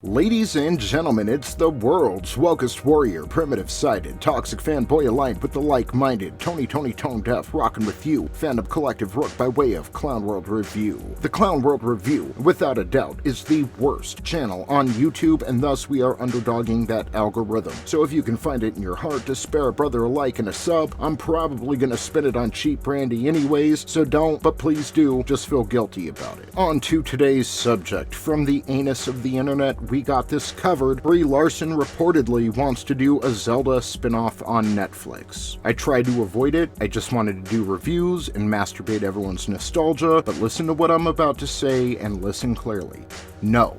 Ladies and gentlemen, it's the world's wokest warrior, primitive-sided, toxic fanboy aligned with the like-minded, tone deaf, rockin' with you, Fandom Collective Rook by way of Clown World Review. The Clown World Review, without a doubt, is the worst channel on YouTube, and thus we are underdogging that algorithm. So if you can find it in your heart to spare a brother a like and a sub, I'm probably gonna spend it on cheap brandy anyways, so don't, but please do, just feel guilty about it. On to today's subject. From the anus of the internet, we got this covered. Brie Larson reportedly wants to do a Zelda spin-off on Netflix. I tried to avoid it. I just wanted to do reviews and masturbate everyone's nostalgia, but listen to what I'm about to say and listen clearly. No,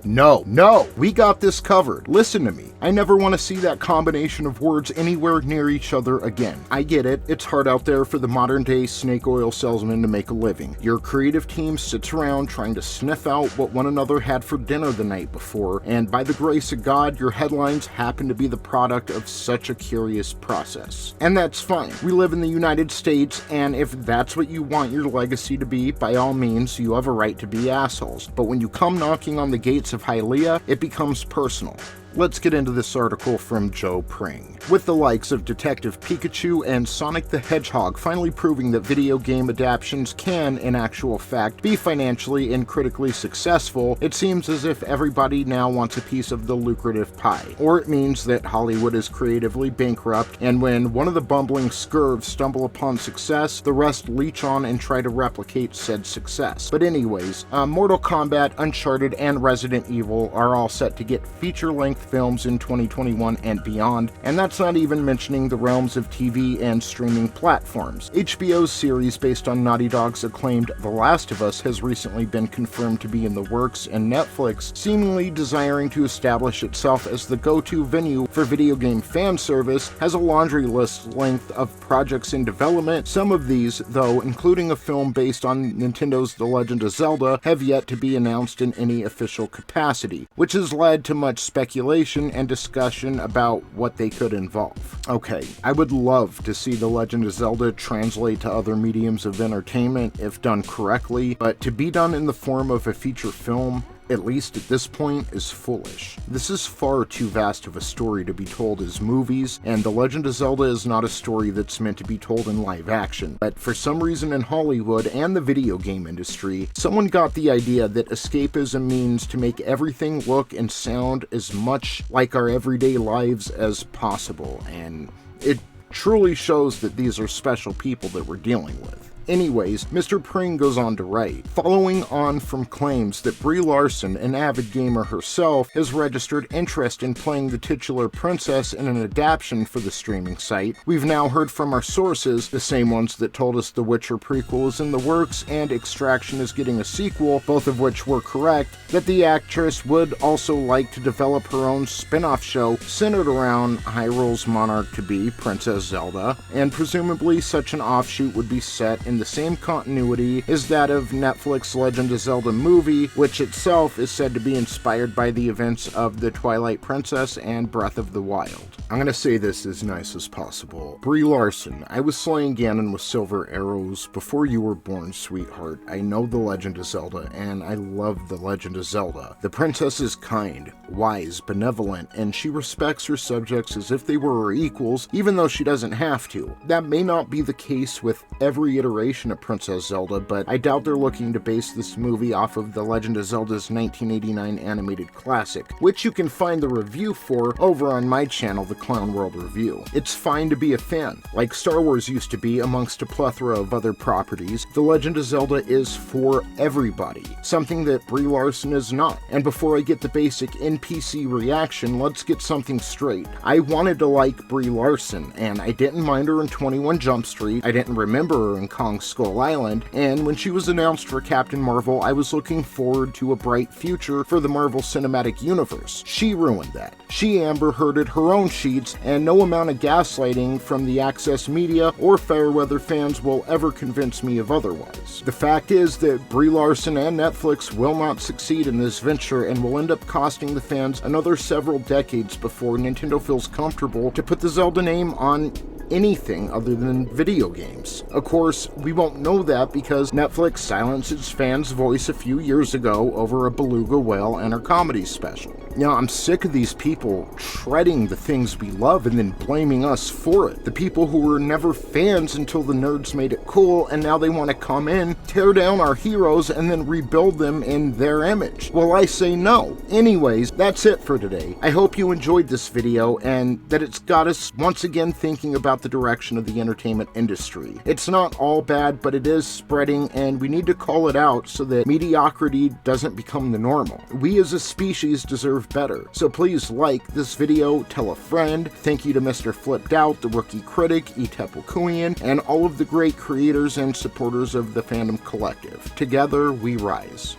we got this covered. Listen to me. I never want to see that combination of words anywhere near each other again. I get it. It's hard out there for the modern day snake oil salesman to make a living. Your creative team sits around trying to sniff out what one another had for dinner the night before, and by the grace of God, your headlines happen to be the product of such a curious process. And that's fine. We live in the United States, and if that's what you want your legacy to be, by all means, you have a right to be assholes. But when you come knocking on the gates of Hylia, it becomes personal. Let's get into this article from Joe Pring. With the likes of Detective Pikachu and Sonic the Hedgehog finally proving that video game adaptations can, in actual fact, be financially and critically successful, it seems as if everybody now wants a piece of the lucrative pie. Or it means that Hollywood is creatively bankrupt, and when one of the bumbling scurvs stumble upon success, the rest leech on and try to replicate said success. But anyways, Mortal Kombat, Uncharted, and Resident Evil are all set to get feature-length films in 2021 and beyond, and that's not even mentioning the realms of TV and streaming platforms. HBO's series based on Naughty Dog's acclaimed The Last of Us has recently been confirmed to be in the works, and Netflix, seemingly desiring to establish itself as the go-to venue for video game fan service, has a laundry list length of projects in development. Some of these, though, including a film based on Nintendo's The Legend of Zelda, have yet to be announced in any official capacity, which has led to much speculation and discussion about what they could involve. Okay, I would love to see The Legend of Zelda translate to other mediums of entertainment if done correctly, but to be done in the form of a feature film, at least at this point, is foolish. This is far too vast of a story to be told as movies, and The Legend of Zelda is not a story that's meant to be told in live action. But for some reason in Hollywood and the video game industry, someone got the idea that escapism means to make everything look and sound as much like our everyday lives as possible, and it truly shows that these are special people that we're dealing with. Anyways, Mr. Pring goes on to write, following on from claims that Brie Larson, an avid gamer herself, has registered interest in playing the titular princess in an adaptation for the streaming site, we've now heard from our sources, the same ones that told us The Witcher prequel is in the works and Extraction is getting a sequel, both of which were correct, that the actress would also like to develop her own spin-off show centered around Hyrule's monarch-to-be, Princess Zelda, and presumably such an offshoot would be set in the same continuity as that of Netflix Legend of Zelda movie, which itself is said to be inspired by the events of The Twilight Princess and Breath of the Wild. I'm gonna say this as nice as possible. Brie Larson, I was slaying Ganon with silver arrows before you were born, sweetheart. I know The Legend of Zelda, and I love The Legend of Zelda. The princess is kind, wise, benevolent, and she respects her subjects as if they were her equals, even though she doesn't have to. That may not be the case with every iteration of Princess Zelda, but I doubt they're looking to base this movie off of The Legend of Zelda's 1989 animated classic, which you can find the review for over on my channel, The Clown World Review. It's fine to be a fan, like Star Wars used to be amongst a plethora of other properties. The Legend of Zelda is for everybody, something that Brie Larson is not. And before I get the basic NPC reaction, let's get something straight. I wanted to like Brie Larson, and I didn't mind her in 21 Jump Street, I didn't remember her in Kong Skull Island, and when she was announced for Captain Marvel, I was looking forward to a bright future for the Marvel Cinematic Universe. She ruined that. She Amber Hearded her own sheets, and no amount of gaslighting from the Access media or Fairweather fans will ever convince me of otherwise. The fact is that Brie Larson and Netflix will not succeed in this venture and will end up costing the fans another several decades before Nintendo feels comfortable to put the Zelda name on anything other than video games. Of course, we won't know that because Netflix silenced its fans' voice a few years ago over a beluga whale and her comedy special. You know, I'm sick of these people shredding the things we love and then blaming us for it. The people who were never fans until the nerds made it cool, and now they want to come in, tear down our heroes, and then rebuild them in their image. Well, I say no. Anyways, that's it for today. I hope you enjoyed this video and that it's got us once again thinking about the direction of the entertainment industry. It's not all bad, but it is spreading, and we need to call it out so that mediocrity doesn't become the normal. We as a species deserve better. So please like this video, tell a friend. Thank you to Mr. Flipped Out, the Rookie Critic, Etepelkuian, and all of the great creators and supporters of the Fandom Collective. Together we rise.